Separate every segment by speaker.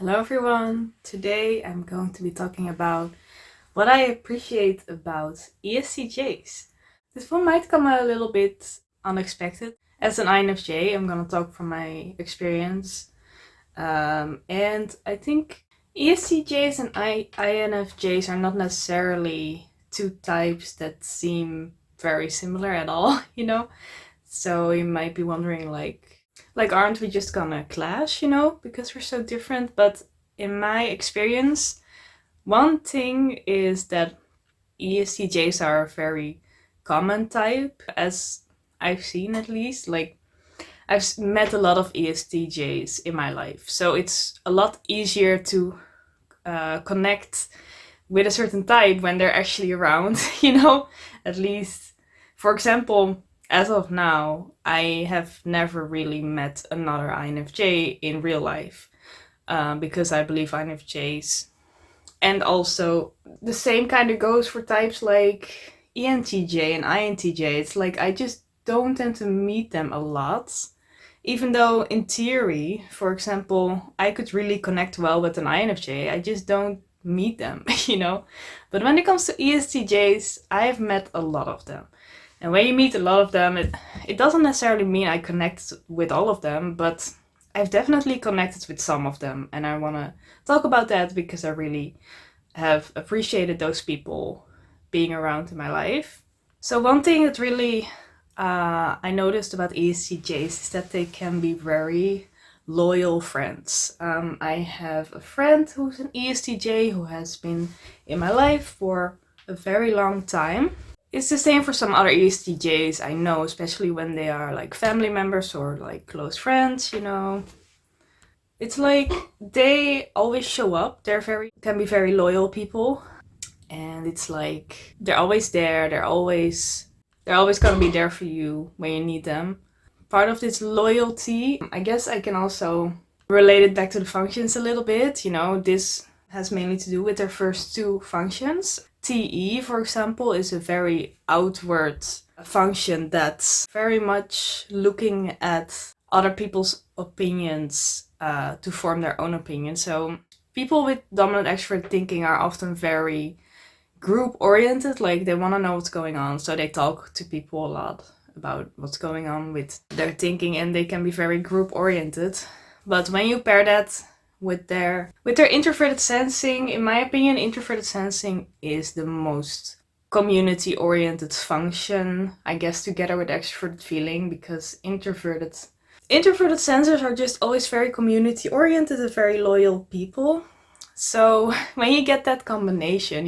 Speaker 1: Hello everyone! Today I'm going to be talking about what I appreciate about ESTJs. This one might come a little bit unexpected. As an INFJ, I'm going to talk from my experience. And I think ESTJs and INFJs are not necessarily two types that seem very similar at all, So you might be wondering like aren't we just gonna clash, because we're so different? But in my experience, one thing is that ESTJs are a very common type, as I've seen at least. Like I've met a lot of ESTJs in my life, so it's a lot easier to connect with a certain type when they're actually around, At least, for example, as of now, I have never really met another INFJ in real life because I believe INFJs, and also the same kind of goes for types like ENTJ and INTJ. It's like I just don't tend to meet them a lot. Even though, in theory, for example, I could really connect well with an INFJ, I just don't meet them, But when it comes to ESTJs, I've met a lot of them. And when you meet a lot of them, it doesn't necessarily mean I connect with all of them, but I've definitely connected with some of them. And I want to talk about that because I really have appreciated those people being around in my life. So one thing that really I noticed about ESTJs is that they can be very loyal friends. I have a friend who's an ESTJ who has been in my life for a very long time. It's the same for some other ESTJs I know, especially when they are like family members or like close friends, It's like they always show up. Can be very loyal people. And it's like they're always there. They're always gonna be there for you when you need them. Part of this loyalty, I guess I can also relate it back to the functions a little bit. This has mainly to do with their first two functions. TE, for example, is a very outward function that's very much looking at other people's opinions to form their own opinion. So people with dominant extrovert thinking are often very group oriented, like they want to know what's going on, so they talk to people a lot about what's going on with their thinking, and they can be very group oriented. But when you pair that with their introverted sensing, in my opinion, introverted sensing is the most community oriented function, I guess, together with extroverted feeling, because introverted sensors are just always very community oriented and very loyal people. So when you get that combination,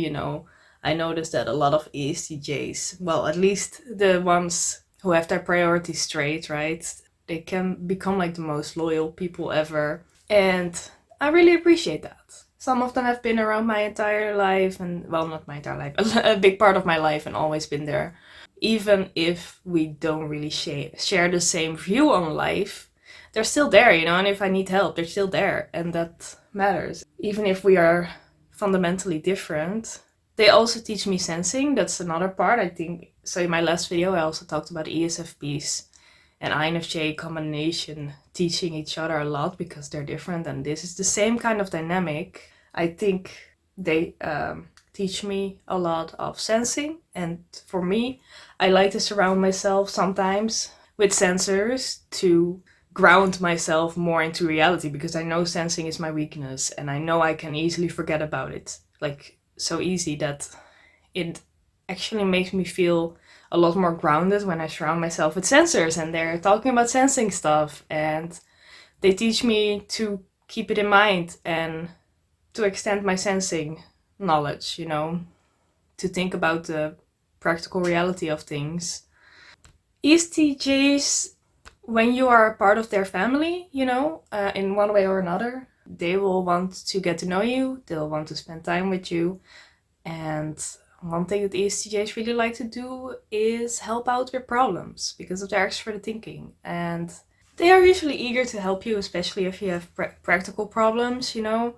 Speaker 1: I noticed that a lot of ESTJs, well, at least the ones who have their priorities straight, right? They can become like the most loyal people ever. And I really appreciate that. Some of them have been around my entire life, and well, not my entire life, a big part of my life, and always been there. Even if we don't really share the same view on life, they're still there, and if I need help, they're still there, and that matters. Even if we are fundamentally different, they also teach me sensing. That's another part, I think. So in my last video, I also talked about ESFPs and INFJ combination teaching each other a lot because they're different, and this is the same kind of dynamic. I think they teach me a lot of sensing, and for me, I like to surround myself sometimes with sensors to ground myself more into reality, because I know sensing is my weakness, and I know I can easily forget about it, like so easy that it actually makes me feel a lot more grounded when I surround myself with sensors and they're talking about sensing stuff, and they teach me to keep it in mind and to extend my sensing knowledge, to think about the practical reality of things. ESTJs, when you are a part of their family, in one way or another, they will want to get to know you, they'll want to spend time with you, and one thing that ESTJs really like to do is help out with problems because of their extroverted thinking. And they are usually eager to help you, especially if you have practical problems, to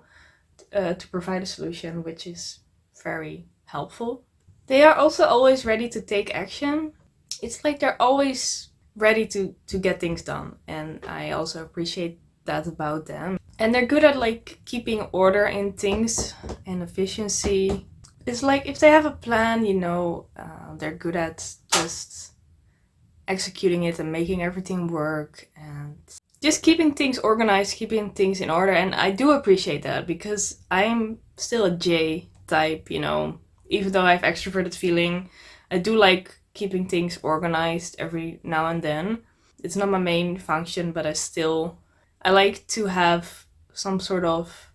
Speaker 1: provide a solution, which is very helpful. They are also always ready to take action. It's like they're always ready to get things done. And I also appreciate that about them. And they're good at like keeping order in things and efficiency. It's like if they have a plan, you know, they're good at just executing it and making everything work and just keeping things organized, keeping things in order. And I do appreciate that because I'm still a J type, you know, even though I have extroverted feeling, I do like keeping things organized every now and then. It's not my main function, but I like to have some sort of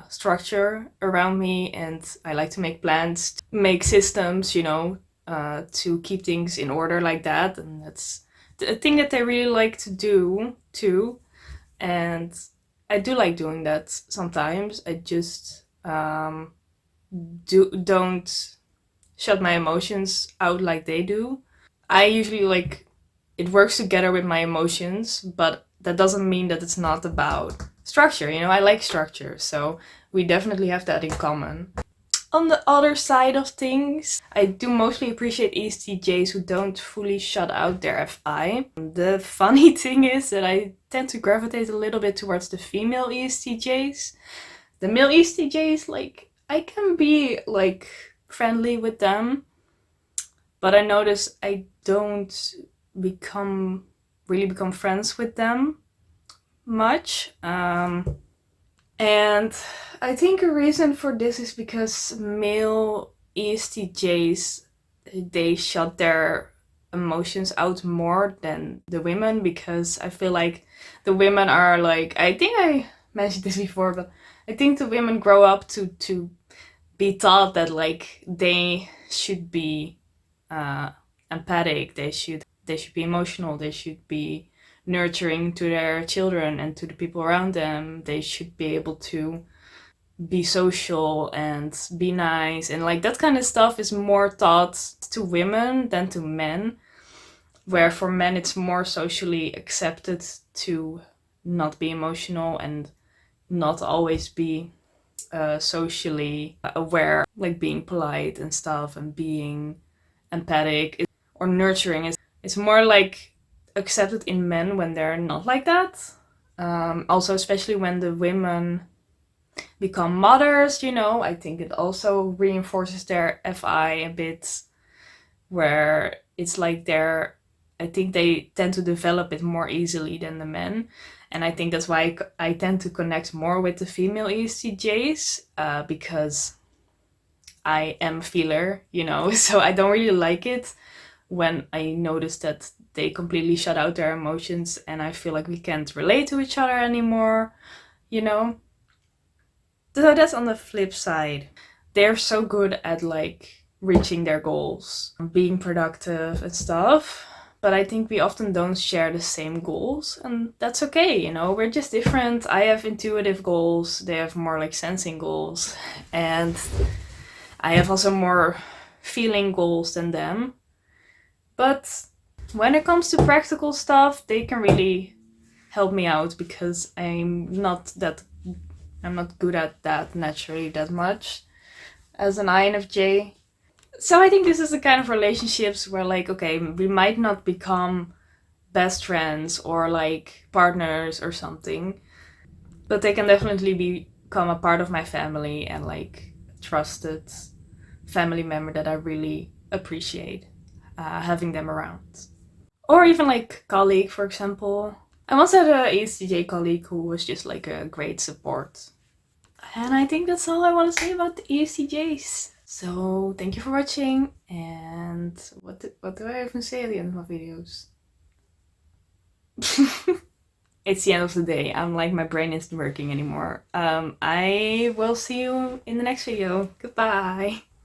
Speaker 1: structure around me, and I like to make plans, make systems, you know, to keep things in order like that. And that's a thing that I really like to do too. And I do like doing that sometimes. I just don't shut my emotions out like they do. I usually like it works together with my emotions, but that doesn't mean that it's not about structure. You know, I like structure, so we definitely have that in common. On the other side of things, I do mostly appreciate ESTJs who don't fully shut out their FI. The funny thing is that I tend to gravitate a little bit towards the female ESTJs. The male ESTJs, like, I can be like friendly with them, but I notice I don't really become friends with them much. And I think a reason for this is because male ESTJs, they shut their emotions out more than the women, because I feel like the women are like, I think I mentioned this before, but I think the women grow up to be taught that like they should be empathic, they should be emotional, they should be nurturing to their children and to the people around them. They should be able to be social and be nice, and like that kind of stuff is more taught to women than to men, where for men it's more socially accepted to not be emotional and not always be socially aware, like being polite and stuff and being empathic or nurturing. It's more like accepted in men when they're not like that. Also, especially when the women become mothers, you know, I think it also reinforces their FI a bit, where it's like I think they tend to develop it more easily than the men. And I think that's why I tend to connect more with the female ESTJs, because I am a feeler, you know, so I don't really like it when I notice that they completely shut out their emotions and I feel like we can't relate to each other anymore, you know? So that's on the flip side. They're so good at like reaching their goals, being productive and stuff. But I think we often don't share the same goals, and that's okay, you know, we're just different. I have intuitive goals, they have more like sensing goals, and I have also more feeling goals than them. But when it comes to practical stuff, they can really help me out because I'm not good at that naturally that much as an INFJ. So I think this is the kind of relationships where like, okay, we might not become best friends or like partners or something, but they can definitely become a part of my family and like trusted family member that I really appreciate having them around. Or even like colleague, for example. I once had a ESTJ colleague who was just like a great support. And I think that's all I want to say about the ESTJs. So thank you for watching, and what do I even say at the end of my videos? It's the end of the day. I'm like, my brain isn't working anymore. I will see you in the next video. Goodbye.